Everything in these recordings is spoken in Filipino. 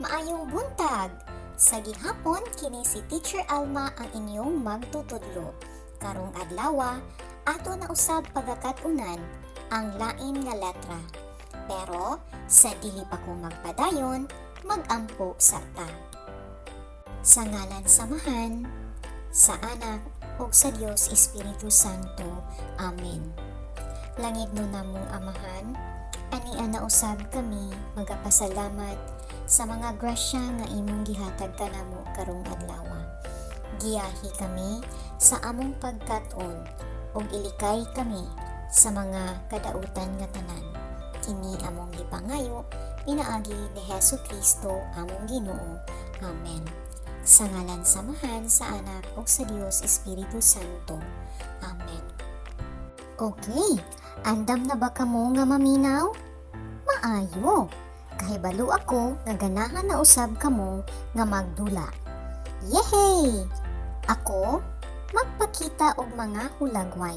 Maayong buntag! Sa gihapon kini si Teacher Alma ang inyong magtutudlo. Karong adlaw, ato na usab pagakatunan ang lain nga letra. Pero sa dili pa ko magpadayon, magampo sa ta. Sa ngalan samahan, sa Anak ug sa Dios Espiritu Santo. Amen. Langit no namong Amahan, ani-ana usab kami magapasalamat sa mga grasya nga imong gihatag kanamo karong adlaw. Giyahi kami sa among pagkat-on ug ilikay kami sa mga kadautan nga tanan. Kini among gipangayo pinaagi ni Hesukristo among Ginoo. Amen. Sa ngalan samahan sa Anak ug sa Dios Espiritu Santo. Amen. Okay, andam na ba kamo nga maminaw? Maayo. Kahibalo ako nga ganahan na usab kamo nga magdula. Yehey! Ako magpakita og mga hulagway.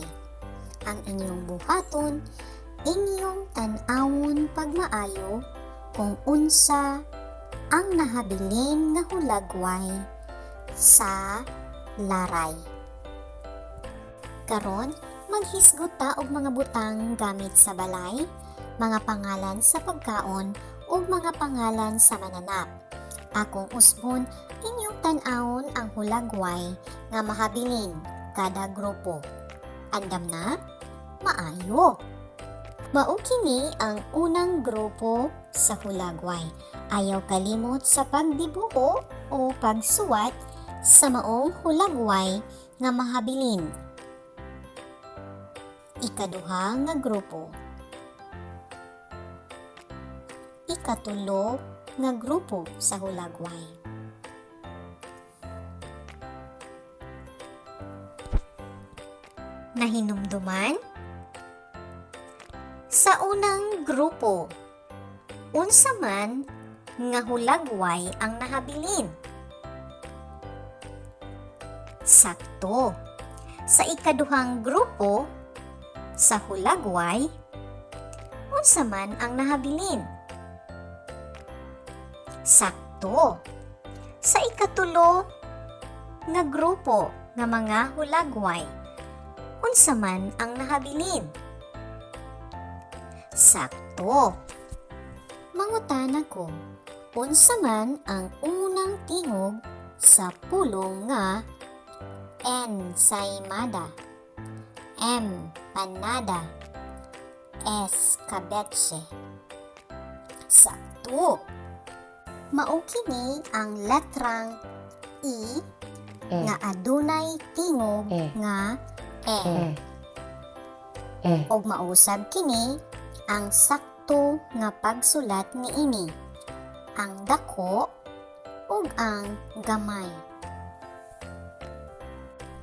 Ang inyong buhaton, inyong tan-awon pagmaayo kung unsa ang nahabilin nga hulagway sa laray. Karon, maghisgot ta og mga butang gamit sa balay, mga pangalan sa pagkaon o mga pangalan sa mananap. Akong usbon, inyong tan-awon ang hulagway nga mahabilin kada grupo. Andam na? Maayo! Mao kini ang unang grupo sa hulagway. Ayaw kalimot sa pagdibuho o pagsuwat sa maong hulagway nga mahabilin. Ikaduha nga grupo. Ikatulo nga grupo sa hulagway. Nahinumduman? Sa unang grupo, unsa man nga hulagway ang nahabilin? Sakto. Sa ikaduhang grupo sa hulagway, unsa man ang nahabilin? Sakto. Sa ikatulo nga grupo nga mga hulagway, unsa man ang nahabilin? Sakto. Mangutan ako, unsa man ang unang tingog sa pulong nga ensaymada, M. Panada, S. Cabeche. Sakto. Mao kini ang letrang I nga adunay tingog nga E. Og mausab kini ang sakto nga pagsulat niini, ang dako ug ang gamay.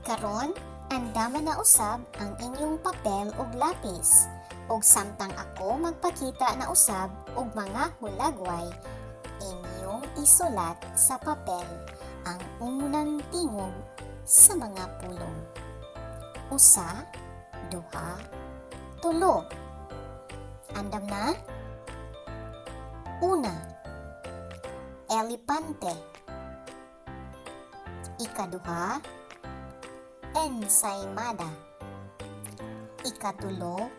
Karon, andaman na usab ang inyong papel ug lapis, ug samtang ako magpakita na usab og mga hulagway, inyong isulat sa papel ang unang tingog sa mga pulong. Usa, duha, tulo. Andam na? Una, elepante. Ikaduha, ensaymada. Ikatulo,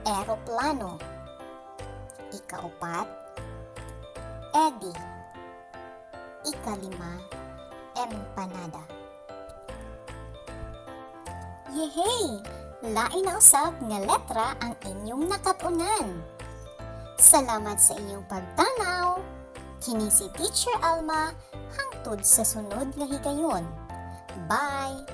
eroplano. Ikaupat, Eddie. Ikalima, empanada. Yehey! Lain na usab nga letra ang inyong nakatunan. Salamat sa inyong pagtanaw. Kini si Teacher Alma hangtod sa sunod nga higayon. Bye!